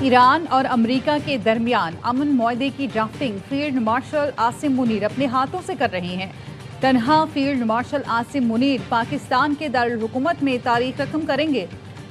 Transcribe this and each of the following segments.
ایران اور امریکہ کے درمیان امن معاہدے کی drafting field marshal Asim Munir اپنے ہاتھوں سے کر رہے ہیں۔ تنہا فیلڈ مارشل عاصم منیر پاکستان کے دارالحکومت میں تاریخ رقم کریں گے۔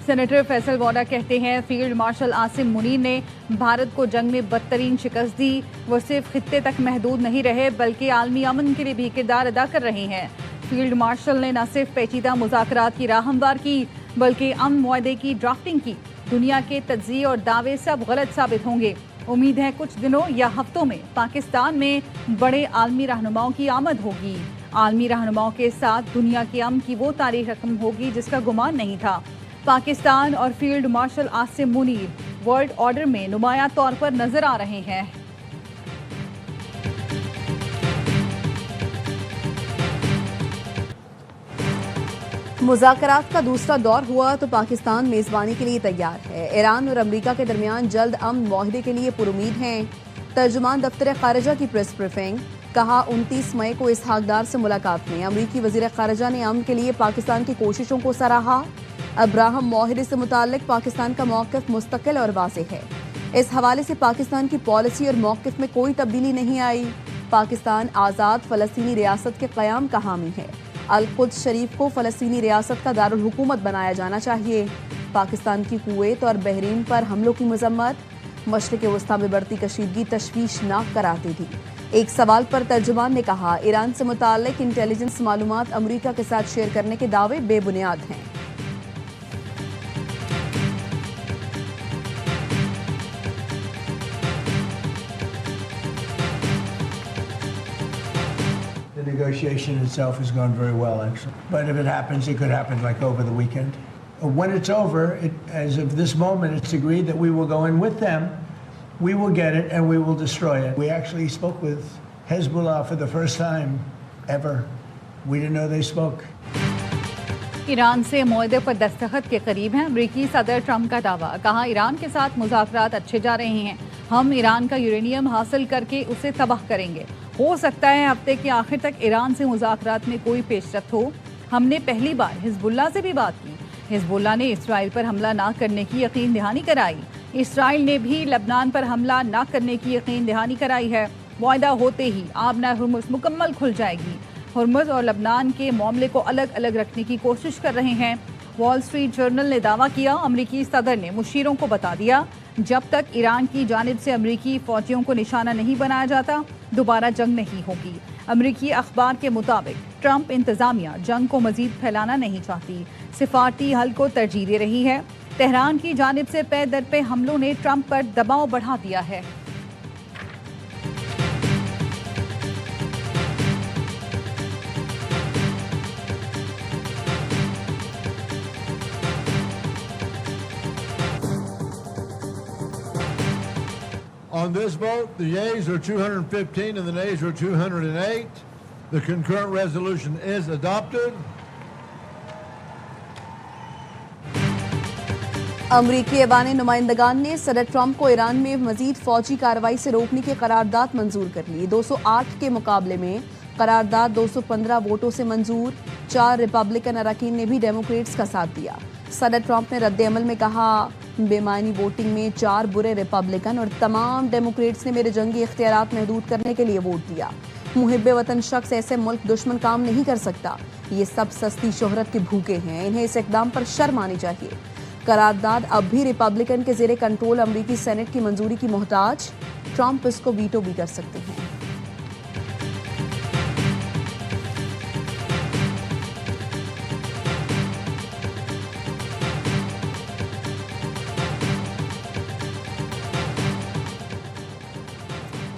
سینیٹر فیصل ووڈا کہتے ہیں فیلڈ مارشل عاصم منیر نے بھارت کو جنگ میں بدترین شکست دی۔ وہ صرف خطے تک محدود نہیں رہے بلکہ عالمی امن کے لیے بھی کردار ادا کر رہے ہیں۔ فیلڈ مارشل نے نہ صرف پیچیدہ مذاکرات کی راہ ہموار کی بلکہ امن معاہدے کی ڈرافٹنگ کی۔ دنیا کے تجزیے اور دعوے سب غلط ثابت ہوں گے۔ امید ہے کچھ دنوں یا ہفتوں میں پاکستان میں بڑے عالمی رہنماؤں کی آمد ہوگی۔ عالمی رہنماؤں کے ساتھ دنیا کے امن کی وہ تاریخ رقم ہوگی جس کا گمان نہیں تھا۔ پاکستان اور field marshal Asim Munir world order میں نمایاں طور پر نظر آ رہے ہیں۔ مذاکرات کا دوسرا دور ہوا تو پاکستان میزبانی کے لیے تیار ہے۔ ایران اور امریکہ کے درمیان جلد امن معاہدے کے لیے پرامید ہیں۔ ترجمان دفتر خارجہ کی پریس بریفنگ، کہا 29 مئی کو اسحاق ڈار سے ملاقات میں امریکی وزیر خارجہ نے امن کے لیے پاکستان کی کوششوں کو سراہا۔ ابراہم معاہدے سے متعلق پاکستان کا موقف مستقل اور واضح ہے۔ اس حوالے سے پاکستان کی پالیسی اور موقف میں کوئی تبدیلی نہیں آئی۔ پاکستان آزاد فلسطینی ریاست کے قیام کا حامی ہے۔ القدس شریف کو فلسطینی ریاست کا دارالحکومت بنایا جانا چاہیے۔ پاکستان کی کویت اور بحرین پر حملوں کی مذمت، مشرق وسطیٰ میں بڑھتی کشیدگی تشویشناک قرار دے دی۔ ایک سوال پر ترجمان نے کہا ایران سے متعلق انٹیلیجنس معلومات امریکہ کے ساتھ شیئر کرنے کے دعوے بے بنیاد ہیں۔ The negotiation itself has gone very well, actually. But if it happens, it could happen like over the weekend. When it's over, as of this moment, it's agreed that we will go in with them, we will get it, and we will destroy it. We actually spoke with Hezbollah for the first time ever. We didn't know they spoke. Iran سے معاہدے پر دستخط کے قریب ہیں امریکی صدر Trump کا دعویٰ، کہا ایران کے ساتھ مذاکرات اچھے جا رہے ہیں، ہم ایران کا یورینیم حاصل کر کے اسے تباہ کریں گے، ہو سکتا ہے ہفتے کے آخر تک ایران سے مذاکرات میں کوئی پیش رفت ہو۔ ہم نے پہلی بار حزب اللہ سے بھی بات کی، حزب اللہ نے اسرائیل پر حملہ نہ کرنے کی یقین دہانی کرائی، اسرائیل نے بھی لبنان پر حملہ نہ کرنے کی یقین دہانی کرائی ہے۔ معاہدہ ہوتے ہی آبنہ ہرمز مکمل کھل جائے گی۔ ہرمز اور لبنان کے معاملے کو الگ الگ رکھنے کی کوشش کر رہے ہیں۔ وال اسٹریٹ جرنل نے دعویٰ کیا امریکی صدر نے مشیروں کو بتا دیا جب تک ایران کی جانب سے امریکی فوجیوں کو نشانہ نہیں بنایا جاتا دوبارہ جنگ نہیں ہوگی۔ امریکی اخبار کے مطابق ٹرمپ انتظامیہ جنگ کو مزید پھیلانا نہیں چاہتی، سفارتی حل کو ترجیح دے رہی ہے۔ تہران کی جانب سے پے در پے حملوں نے ٹرمپ پر دباؤ بڑھا دیا ہے۔ On this vote, the yeas are 215 and the nays are 208. The concurrent resolution is adopted. امریکی ایوان نمائندگان نے صدر ٹرمپ کو ایران میں مزید فوجی کارروائی سے روکنے کی قرارداد منظور کر لی۔ 208 کے مقابلے میں قرارداد 215 ووٹوں سے منظور۔ 4 ریپبلکن اراکین نے بھی ڈیموکریٹس کا ساتھ دیا۔ صدر ٹرمپ نے رد عمل میں کہا بے معنی ووٹنگ میں 4 برے ریپبلکن اور تمام ڈیموکریٹس نے میرے جنگی اختیارات محدود کرنے کے لیے ووٹ دیا۔ محب وطن شخص ایسے ملک دشمن کام نہیں کر سکتا، یہ سب سستی شہرت کے بھوکے ہیں، انہیں اس اقدام پر شرم آنی چاہیے۔ قرارداد اب بھی ریپبلکن کے زیر کنٹرول امریکی سینٹ کی منظوری کی محتاج، ٹرمپ اس کو ویٹو بھی کر سکتے ہیں۔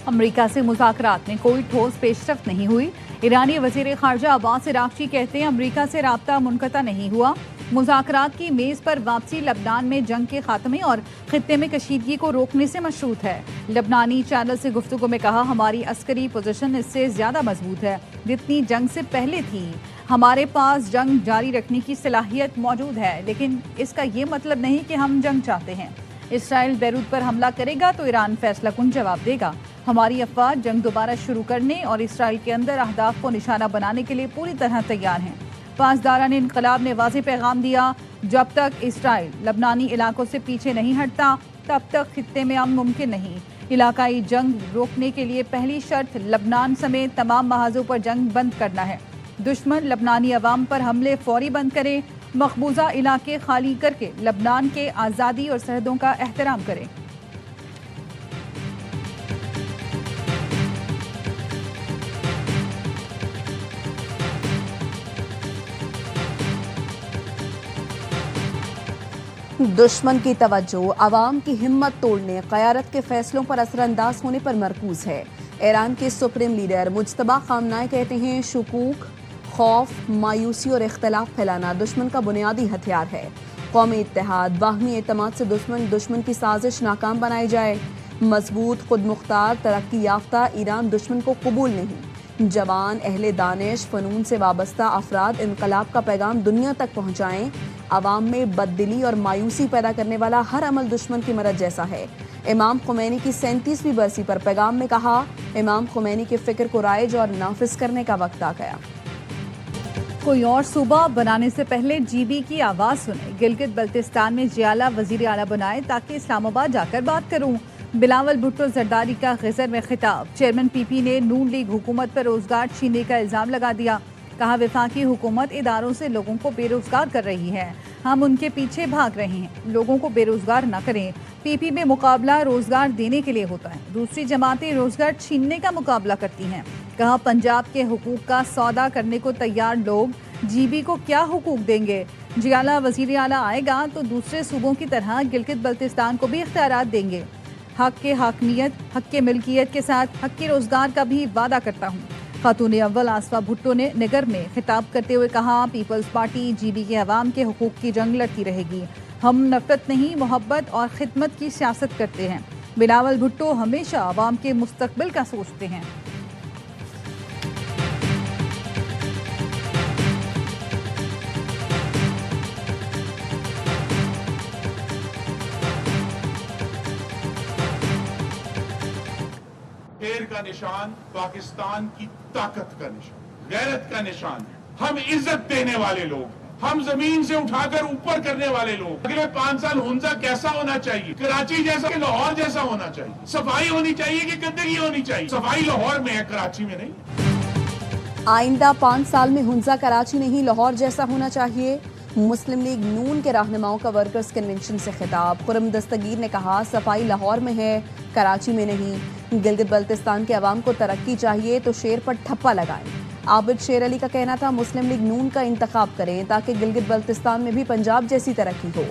امریکہ سے مذاکرات میں کوئی ٹھوس پیش رفت نہیں ہوئی۔ ایرانی وزیر خارجہ عباس عراقچی کہتے ہیں امریکہ سے رابطہ منقطع نہیں ہوا۔ مذاکرات کی میز پر واپسی لبنان میں جنگ کے خاتمے اور خطے میں کشیدگی کو روکنے سے مشروط ہے۔ لبنانی چینل سے گفتگو میں کہا ہماری عسکری پوزیشن اس سے زیادہ مضبوط ہے جتنی جنگ سے پہلے تھی۔ ہمارے پاس جنگ جاری رکھنے کی صلاحیت موجود ہے لیکن اس کا یہ مطلب نہیں کہ ہم جنگ چاہتے ہیں۔ اسرائیل بیروت پر حملہ کرے گا تو ایران فیصلہ کن جواب دے گا۔ ہماری افواج جنگ دوبارہ شروع کرنے اور اسرائیل کے اندر اہداف کو نشانہ بنانے کے لیے پوری طرح تیار ہیں۔ پاسداران انقلاب نے واضح پیغام دیا جب تک اسرائیل لبنانی علاقوں سے پیچھے نہیں ہٹتا تب تک خطے میں امن ممکن نہیں۔ علاقائی جنگ روکنے کے لیے پہلی شرط لبنان سمیت تمام محاذوں پر جنگ بند کرنا ہے۔ دشمن لبنانی عوام پر حملے فوری بند کرے، مقبوضہ علاقے خالی کر کے لبنان کے آزادی اور سرحدوں کا احترام کرے۔ دشمن کی توجہ عوام کی ہمت توڑنے، قیادت کے فیصلوں پر اثر انداز ہونے پر مرکوز ہے۔ ایران کے سپریم لیڈر مجتبی خامنہئی کہتے ہیں شکوک، خوف، مایوسی اور اختلاف پھیلانا دشمن کا بنیادی ہتھیار ہے۔ قومی اتحاد، باہمی اعتماد سے دشمن کی سازش ناکام بنائی جائے۔ مضبوط، خود مختار، ترقی یافتہ ایران دشمن کو قبول نہیں۔ جوان، اہل دانش، فنون سے وابستہ افراد انقلاب کا پیغام دنیا تک پہنچائیں۔ عوام میں بددلی اور مایوسی پیدا کرنے والا ہر عمل دشمن کی مرض جیسا ہے۔ امام خمینی کی 37ویں برسی پر پیغام میں کہا، امام خمینی کے فکر کو رائج اور نافذ کرنے کا وقت آ گیا۔ کوئی اور صوبہ بنانے سے پہلے جی بی کی آواز سنیں۔ گلگت بلتستان میں جیالہ وزیر اعلیٰ بنائے تاکہ اسلام آباد جا کر بات کروں۔ بلاول بھٹو زرداری کا خضر میں خطاب۔ چیئرمین پی پی نے نون لیگ حکومت پر روزگار چھیننے کا الزام لگا دیا۔ کہا وفاقی حکومت اداروں سے لوگوں کو بے روزگار کر رہی ہے، ہم ان کے پیچھے بھاگ رہے ہیں، لوگوں کو بے روزگار نہ کریں۔ پی پی میں مقابلہ روزگار دینے کے لیے ہوتا ہے، دوسری جماعتیں روزگار چھیننے کا مقابلہ کرتی ہیں۔ کہا پنجاب کے حقوق کا سودا کرنے کو تیار لوگ جی بی کو کیا حقوق دیں گے؟ جیالہ وزیر اعلیٰ آئے گا تو دوسرے صوبوں کی طرح گلگت بلتستان کو بھی اختیارات دیں گے۔ حق کے حاکمیت، حق کے ملکیت کے ساتھ حق کے روزگار کا بھی وعدہ کرتا ہوں۔ خاتون اول آصفہ بھٹو نے نگر میں خطاب کرتے ہوئے کہا پیپلز پارٹی جی بی کے عوام کے حقوق کی جنگ لڑتی رہے گی۔ ہم نفرت نہیں، محبت اور خدمت کی سیاست کرتے ہیں۔ بلاول بھٹو ہمیشہ عوام کے مستقبل کا سوچتے ہیں۔ شیر کا نشان پاکستان کی طاقت کا نشان، غیرت کا نشان ہے۔ ہم عزت دینے والے لوگ ہیں، ہم زمین سے اٹھا کر اوپر کرنے والے لوگ۔ اگلے 5 سال ہنزا کیسا ہونا چاہیے؟ کراچی جیسا کہ لاہور جیسا ہونا چاہیے؟ صفائی ہونی چاہیے کہ گندگی ہونی چاہیے؟ صفائی لاہور میں ہے، کراچی میں نہیں۔ آئندہ 5 سال میں ہنزا کراچی نہیں لاہور جیسا ہونا چاہیے۔ مسلم لیگ نون کے رہنماؤں کا ورکرز کنونشن سے خطاب۔ خرم دستگیر نے کہا صفائی لاہور میں ہے، کراچی میں نہیں۔ گلگت بلتستان کے عوام کو ترقی چاہیے تو شیر پر ٹھپا لگائیں۔ عابد شیر علی کا کہنا تھا مسلم لیگ نون کا انتخاب کریں تاکہ گلگت بلتستان میں بھی پنجاب جیسی ترقی ہو۔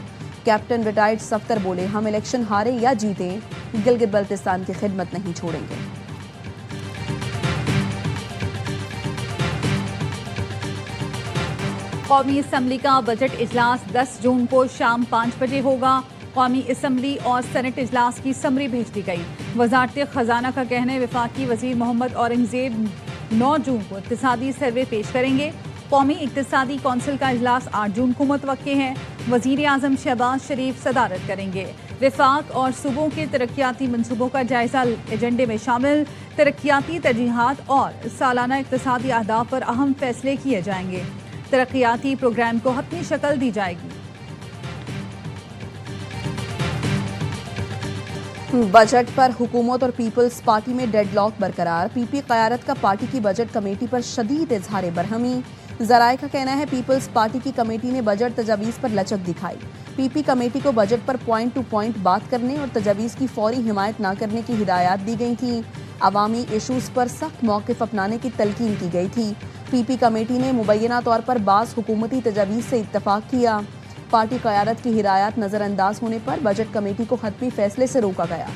کیپٹن ریٹائرڈ صفدر بولے ہم الیکشن ہاریں یا جیتیں گلگت بلتستان کی خدمت نہیں چھوڑیں گے۔ قومی اسمبلی کا بجٹ اجلاس 10 جون کو شام 5 بجے ہوگا۔ قومی اسمبلی اور سینٹ اجلاس کی سمری بھیج دی گئی۔ وزارت خزانہ کا کہنا ہے وفاقی وزیر محمد اورنگزیب 9 جون کو اقتصادی سروے پیش کریں گے۔ قومی اقتصادی کونسل کا اجلاس 8 جون کو متوقع ہے۔ وزیر اعظم شہباز شریف صدارت کریں گے۔ وفاق اور صوبوں کے ترقیاتی منصوبوں کا جائزہ ایجنڈے میں شامل۔ ترقیاتی ترجیحات اور سالانہ اقتصادی اہداف پر اہم فیصلے کیے جائیں گے۔ ترقیاتی پروگرام کو حتمی شکل دی جائے گی۔ بجٹ پر حکومت اور پیپلز پارٹی میں ڈیڈ لاک برقرار۔ پی پی قیادت کا پارٹی کی بجٹ کمیٹی پر شدید اظہار برہمی۔ ذرائع کا کہنا ہے پیپلز پارٹی کی کمیٹی نے بجٹ تجاویز پر لچک دکھائی۔ پی پی کمیٹی کو بجٹ پر پوائنٹ ٹو پوائنٹ بات کرنے اور تجاویز کی فوری حمایت نہ کرنے کی ہدایات دی گئی تھیں۔ عوامی ایشوز پر سخت موقف اپنانے کی تلقین کی گئی تھی۔ پی پی کمیٹی نے مبینہ طور پر بعض حکومتی تجاویز سے اتفاق کیا۔ پارٹی قیادت کی ہدایات نظر انداز ہونے پر بجٹ کمیٹی کو حتمی فیصلے سے روکا گیا۔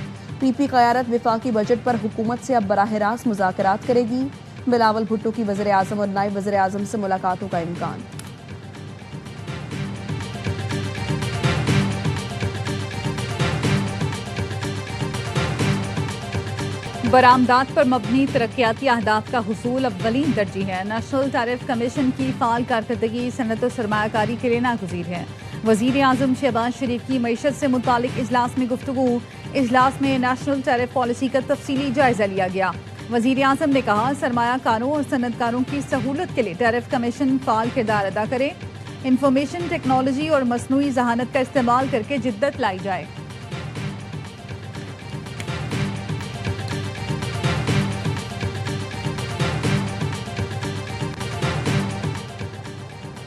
پی پی قیادت وفاقی بجٹ پر حکومت سے اب براہ راست مذاکرات کرے گی۔ بلاول بھٹو کی وزیر اعظم اور نائب وزیر اعظم سے ملاقاتوں کا امکان۔ برآمدات پر مبنی ترقیاتی اہداف کا حصول اولین ترجیح ہے۔ نیشنل ٹیرف کمیشن کی فعال کارکردگی صنعت و سرمایہ کاری کے لیے ناگزیر ہے۔ وزیر اعظم شہباز شریف کی معیشت سے متعلق اجلاس میں گفتگو۔ اجلاس میں نیشنل ٹیرف پالیسی کا تفصیلی جائزہ لیا گیا۔ وزیر اعظم نے کہا سرمایہ کاروں اور صنعت کاروں کی سہولت کے لیے ٹیرف کمیشن فعال کردار ادا کرے۔ انفارمیشن ٹیکنالوجی اور مصنوعی ذہانت کا استعمال کر کے جدت لائی جائے۔